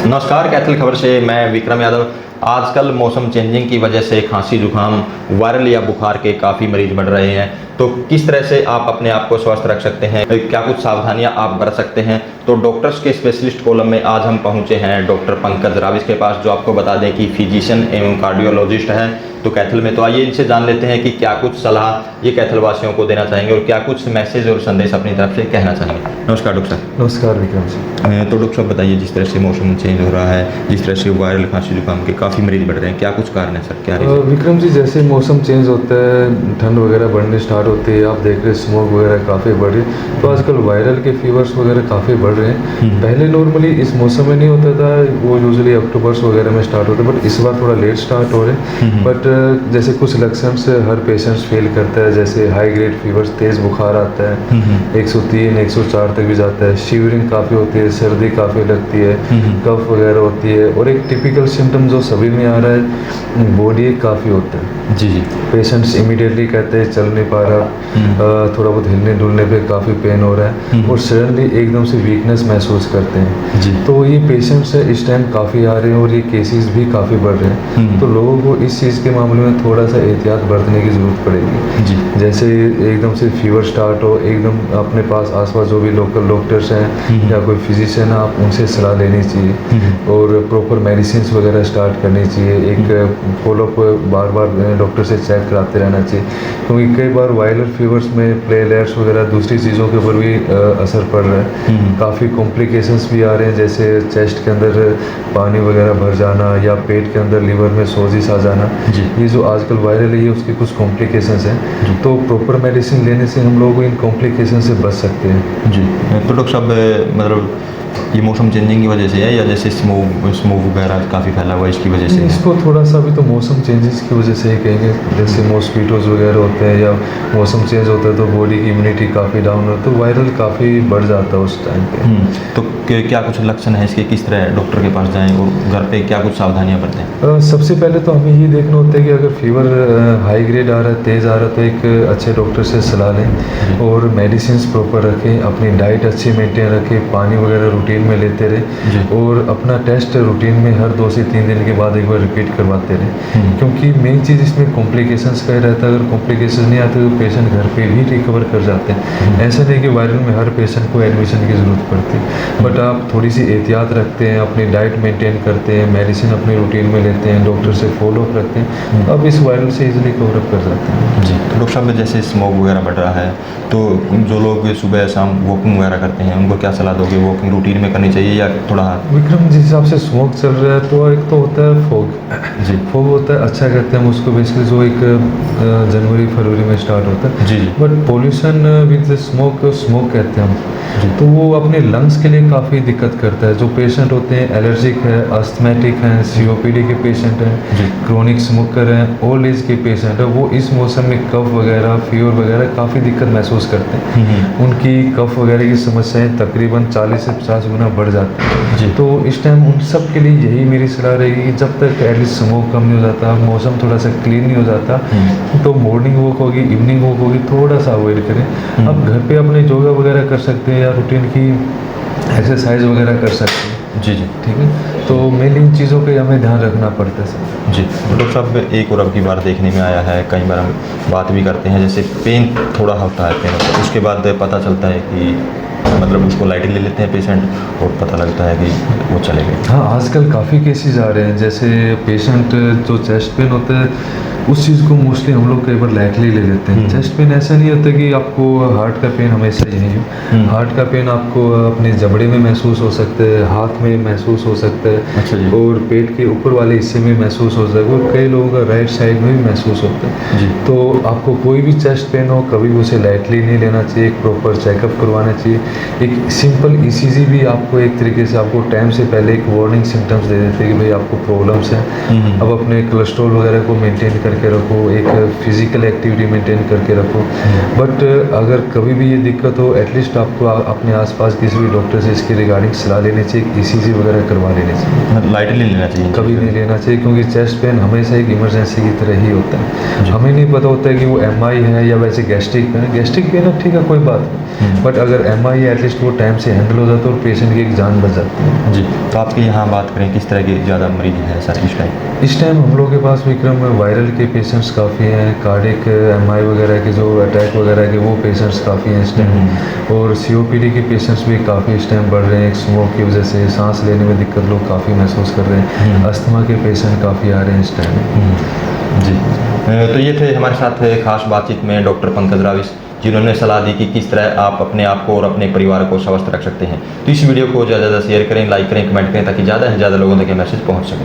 नमस्कार, कैथल खबर से मैं विक्रम यादव। आजकल मौसम चेंजिंग की वजह से खांसी जुकाम, वायरल या बुखार के काफ़ी मरीज बढ़ रहे हैं। तो किस तरह से आप अपने आप को स्वस्थ रख सकते हैं, क्या कुछ सावधानियां आप बरत सकते हैं? तो डॉक्टर्स के स्पेशलिस्ट कॉलम में आज हम पहुंचे हैं डॉक्टर पंकज राविस के पास, जो आपको बता दें कि फिजिशियन एवं कार्डियोलॉजिस्ट हैं तो कैथल में। तो आइए इनसे जान लेते हैं कि क्या कुछ सलाह ये कैथल वासियों को देना चाहेंगे और क्या कुछ मैसेज और संदेश अपनी तरफ से कहना चाहेंगे। नमस्कार डॉक्टर साहब। नमस्कार विक्रम जी। तो डॉक्टर साहब बताइए, जिस तरह से मौसम चेंज हो रहा है, जिस तरह से वायरल खांसी जुकाम के काफ़ी मरीज बढ़ रहे हैं, क्या कुछ कारण है सर, क्या विक्रम जी, जैसे मौसम चेंज होता है, ठंड वगैरह बढ़ने स्टार्ट होती है, आप देख रहे हैं स्मोक वगैरह काफ़ी बढ़ रही है, तो आजकल वायरल के फीवर्स वगैरह काफ़ी बढ़ रहे हैं। पहले नॉर्मली इस मौसम में नहीं होता था, वो यूजुअली अक्टूबर वगैरह में स्टार्ट होता है, बट इस बार थोड़ा लेट स्टार्ट हो रहे हैं। बट जैसे कुछ लक्षण से हर पेशेंट्स फील करता है, जैसे हाई ग्रेड फीवर, तेज़ बुखार आता है, 103 104 तक भी जाता है, शिवरिंग काफ़ी होती है, सर्दी काफ़ी लगती है, कफ वगैरह होती है, और एक टिपिकल सिम्टम जो सभी में आ रहा है, बॉडी एक काफ़ी होता है। जी। पेशेंट्स इमीडिएटली कहते हैं चल नहीं पा रहा, थोड़ा बहुत हिलने डुलने पे काफ़ी पेन हो रहा है, और सडनली एकदम से वीकनेस महसूस करते हैं जी। तो ये पेशेंट्स इस टाइम काफ़ी आ रहे हैं और ये केसेस भी काफ़ी बढ़ रहे हैं। तो लोगों को इस चीज़ के मामले में थोड़ा सा एहतियात बरतने की ज़रूरत पड़ेगी। जी। जैसे एकदम से फीवर स्टार्ट हो, एकदम अपने पास आसपास जो भी लोकल डॉक्टर्स हैं या कोई फिजिशियन है, आप उनसे सलाह लेनी चाहिए और प्रॉपर मेडिसिन वगैरह स्टार्ट करनी चाहिए। एक फॉलोअप बार बार डॉक्टर से चेक कराते रहना चाहिए, क्योंकि कई बार वायरल फीवर्स में प्लेटलेट्स वगैरह दूसरी चीज़ों के ऊपर भी असर पड़ रहा है। काफ़ी कॉम्प्लिकेशंस भी आ रहे हैं, जैसे चेस्ट के अंदर पानी वगैरह भर जाना या पेट के अंदर लिवर में सोजिश आ जाना। ये जो आजकल वायरल है, ये उसकी कुछ कॉम्प्लिकेशंस हैं, तो प्रॉपर मेडिसिन लेने से हम लोग इन कॉम्प्लिकेशन से बच सकते हैं। जी। तो डॉक्टर साहब, मतलब ये मौसम चेंजिंग की वजह से है या जैसे स्मोक वगैरह काफ़ी फैला हुआ है इसकी वजह से? इसको थोड़ा सा भी तो मौसम चेंजेस की वजह से ही कहेंगे, जैसे मॉस्किटोज़ वगैरह होते हैं या मौसम चेंज होता है तो बॉडी की इम्यूनिटी काफ़ी डाउन होती है, तो वायरल काफ़ी बढ़ जाता है उस टाइम पे। तो क्या कुछ लक्षण है इसके, किस तरह डॉक्टर के पास जाएं और घर पे क्या कुछ सावधानियां बरतें? सबसे पहले तो हमें ये देखना होता है कि अगर फीवर हाई ग्रेड आ रहा है, तेज़ आ रहा है, तो एक अच्छे डॉक्टर से सलाह लें और मेडिसिन प्रॉपर रखें, अपनी डाइट अच्छी मेंटेन रखें, पानी वगैरह रूटीन में लेते रहें और अपना टेस्ट रूटीन में हर 2 से 3 दिन के बाद एक बार रिपीट करवाते रहें। क्योंकि मेन चीज़ इसमें कॉम्प्लिकेशंस का ही रहता है। अगर कॉम्प्लिकेशन नहीं आते तो पेशेंट घर पे भी रिकवर कर जाते हैं। ऐसा नहीं कि वायरल में हर पेशेंट को एडमिशन की ज़रूरत पड़ती है, बट आप थोड़ी सी एहतियात रखते हैं, अपनी डाइट मेंटेन करते हैं, मेडिसिन अपनी रूटीन में लेते हैं, डॉक्टर से फॉलोअप रखते हैं, अब इस वायरल से इजीली कवर अप कर जाते हैं। जी। तो डॉक्टर साहब, जैसे स्मोक वगैरह बढ़ रहा है, तो जो लोग सुबह शाम वॉकिंग वगैरह करते हैं उनको क्या सलाह दोगे? वॉकिंग रूटीन में करनी चाहिए या थोड़ा? विक्रम, जिस हिसाब से स्मोक चल रहा है तो एक तो होता है फॉग। जी। फॉग होता है, अच्छा कहते हैं हम उसको, बेसिकली जो एक जनवरी फरवरी में स्टार्ट होता है। जी। बट पोल्यूशन विद स्मोक कहते हैं हम, तो वो अपने लंग्स के लिए काफ़ी दिक्कत करता है। जो पेशेंट होते हैं एलर्जिक है, अस्थमेटिक हैं, COPD के पेशेंट हैं, क्रोनिक स्मोकर हैं, ओल्ड एज के पेशेंट हैं, वो इस मौसम में कफ वगैरह, फीवर वगैरह काफ़ी दिक्कत महसूस करते हैं। उनकी कफ वगैरह की समस्याएं तकरीबन 40 से 50 गुना बढ़ जाती हैं। जी। तो इस टाइम उन सब के लिए यही मेरी सलाह रहेगी कि जब तक एटलीस्ट स्मोक कम नहीं हो जाता, मौसम थोड़ा सा क्लीन नहीं हो जाता, तो मॉर्निंग वॉक होगी, इवनिंग वॉक होगी, थोड़ा सा अवॉइड करें। अब घर पे अपने योगा वगैरह कर सकते हैं या रूटीन की एक्सरसाइज वगैरह कर सकते हैं। जी। जी। ठीक है, तो मेन इन चीज़ों पे हमें ध्यान रखना पड़ता है सर। जी। तो डॉक्टर साहब, एक और अब की बार देखने में आया है, कई बार हम बात भी करते हैं, जैसे पेन थोड़ा होता है, पेन होता है, उसके बाद पता चलता है कि मतलब उसको लाइटली ले लेते हैं पेशेंट और पता लगता है कि वो चले गए। हाँ, आजकल काफ़ी केसेस आ रहे हैं, जैसे पेशेंट जो चेस्ट पेन होता है उस चीज़ को मोस्टली हम लोग कई बार लाइटली ले लेते हैं। चेस्ट पेन ऐसा नहीं होता कि आपको हार्ट का पेन हमेशा यही हो। हार्ट का पेन आपको अपने जबड़े में महसूस हो सकता है, हाथ में महसूस हो सकता है। अच्छा जी। और पेट के ऊपर वाले हिस्से में महसूस हो सकता है, और कई लोगों का राइट साइड में भी महसूस होता है। जी। तो आपको कोई भी चेस्ट पेन हो, कभी भी उसे लाइटली नहीं लेना चाहिए, एक प्रॉपर चेकअप करवाना चाहिए। एक सिंपल ECG भी आपको एक तरीके से आपको टाइम से पहले एक वार्निंग सिम्टम्स दे देते हैं कि भाई आपको प्रॉब्लम्स हैं। अब अपने कोलेस्ट्रॉल वगैरह को मेंटेन करके करके रखो, एक फिजिकल एक्टिविटी मेंटेन करके रखो। बट अगर कभी भी ये दिक्कत हो, एटलीस्ट आपको अपने आसपास किसी भी डॉक्टर से इसके रिगार्डिंग सलाह लेनी चाहिए, ECG वगैरह करवा लेनी चाहिए। लाइटली लेना चाहिए कभी नहीं लेना चाहिए, क्योंकि चेस्ट पेन हमेशा एक इमरजेंसी की तरह ही होता है। हमें नहीं पता होता है कि वो MI है या वैसे गैस्ट्रिक पेन है। गैस्ट्रिक पेन है, ठीक है, कोई बात नहीं, बट अगर MI है एटलीस्ट वो टाइम से हैंडल हो जाता है और पेशेंट की एक जान बच जाती है। जी। तो आपके यहाँ बात करें किस तरह के ज़्यादा मरीज हैं सर इस टाइम? इस टाइम हम लोग के पास विक्रम वायरल के पेशेंट्स काफ़ी हैं, कार्डिक MI वगैरह के जो अटैक वगैरह के वो पेशेंट्स काफ़ी हैं इस टाइम, और COPD के पेशेंट्स भी काफ़ी इस टाइम बढ़ रहे हैं। स्मोक की वजह से सांस लेने में दिक्कत लोग काफ़ी महसूस कर रहे हैं। अस्थमा के पेशेंट काफ़ी आ रहे हैं इस टाइम। जी। तो ये थे हमारे साथ खास बातचीत में डॉक्टर पंकज राविस, जिन्होंने सलाह दी कि किस तरह आप अपने आप को और अपने परिवार को स्वस्थ रख सकते हैं। तो इस वीडियो को ज़्यादा से ज़्यादा शेयर करें, लाइक करें, कमेंट करें, ताकि ज़्यादा से ज़्यादा लोगों तक ये मैसेज पहुँच सके।